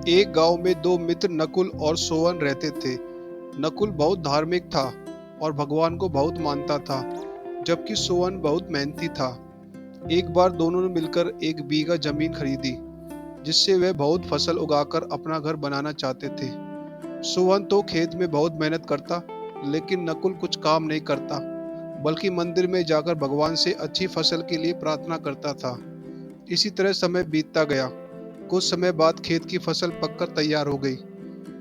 एक गांव में दो मित्र नकुल और सोवन रहते थे। नकुल बहुत धार्मिक था और भगवान को बहुत मानता था, जबकि सोवन बहुत मेहनती था। एक बार दोनों ने मिलकर एक बीघा जमीन खरीदी, जिससे वे बहुत फसल उगाकर अपना घर बनाना चाहते थे। सोवन तो खेत में बहुत मेहनत करता, लेकिन नकुल कुछ काम नहीं करता, बल्कि मंदिर में जाकर भगवान से अच्छी फसल के लिए प्रार्थना करता था। इसी तरह समय बीतता गया। कुछ समय बाद खेत की फसल पककर तैयार हो गई,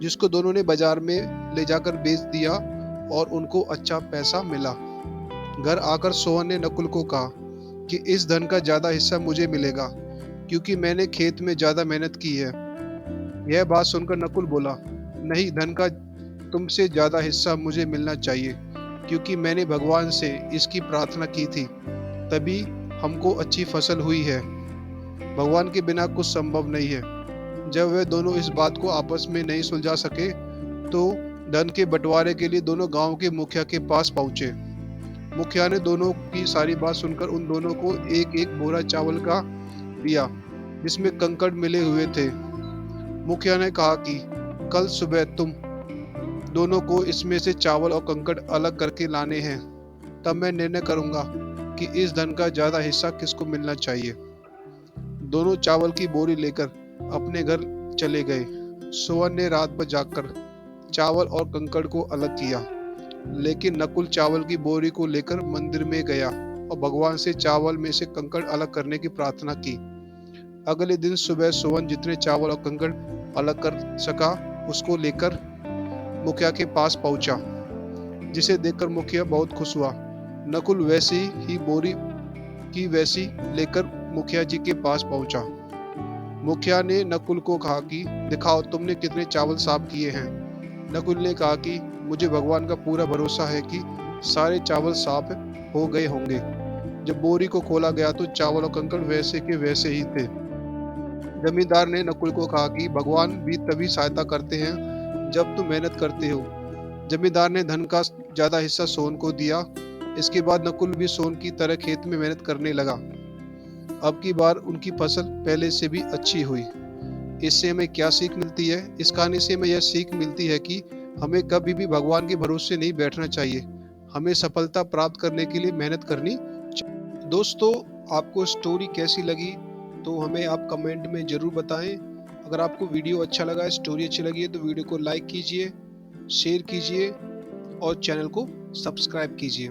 जिसको दोनों ने बाजार में ले जाकर बेच दिया और उनको अच्छा पैसा मिला। घर आकर सोहन ने नकुल को कहा कि इस धन का ज्यादा हिस्सा मुझे मिलेगा, क्योंकि मैंने खेत में ज्यादा मेहनत की है। यह बात सुनकर नकुल बोला, नहीं, धन का तुमसे ज्यादा हिस्सा मुझे मिलना चाहिए, क्योंकि मैंने भगवान से इसकी प्रार्थना की थी, तभी हमको अच्छी फसल हुई है। भगवान के बिना कुछ संभव नहीं है। जब वे दोनों इस बात को आपस में नहीं सुलझा सके, तो धन के बंटवारे के लिए दोनों गांव के मुखिया के पास पहुंचे। मुखिया ने दोनों की सारी बात सुनकर उन दोनों को एक एक बोरा चावल का दिया, जिसमें कंकड़ मिले हुए थे। मुखिया ने कहा कि कल सुबह तुम दोनों को इसमें से चावल और कंकड़ अलग करके लाने हैं, तब मैं निर्णय करूंगा कि इस धन का ज्यादा हिस्सा किसको मिलना चाहिए। दोनों चावल की बोरी लेकर अपने घर चले गए। सोहन ने रात भर जागकर चावल और कंकड़ को अलग किया, लेकिन नकुल चावल की बोरी को लेकर मंदिर में गया और भगवान से चावल में से कंकड़ अलग करने की प्रार्थना की। अगले दिन सुबह सोहन जितने चावल और कंकड़ अलग कर सका, उसको लेकर मुखिया के पास पहुंचा, जिसे देखकर मुखिया बहुत खुश हुआ। नकुल वैसी ही बोरी की वैसी लेकर मुखिया जी के पास पहुंचा। मुखिया ने नकुल को कहा कि दिखाओ तुमने कितने चावल साफ किए हैं। नकुल ने कहा कि मुझे भगवान का पूरा भरोसा है कि सारे चावल साफ हो गए होंगे। जब बोरी को खोला गया तो चावल और कंकड़ वैसे के वैसे ही थे। जमींदार ने नकुल को कहा कि भगवान भी तभी सहायता करते हैं जब तुम मेहनत करते हो। जमींदार ने धन का ज्यादा हिस्सा सोन को दिया। इसके बाद नकुल भी सोन की तरह खेत में मेहनत करने लगा। अब की बार उनकी फसल पहले से भी अच्छी हुई। इससे हमें क्या सीख मिलती है? इस कहानी से हमें यह सीख मिलती है कि हमें कभी भी भगवान के भरोसे नहीं बैठना चाहिए। हमें सफलता प्राप्त करने के लिए मेहनत करनी चाहिए। दोस्तों, आपको स्टोरी कैसी लगी तो हमें आप कमेंट में ज़रूर बताएं। अगर आपको वीडियो अच्छा लगा, स्टोरी अच्छी लगी है, तो वीडियो को लाइक कीजिए, शेयर कीजिए और चैनल को सब्सक्राइब कीजिए।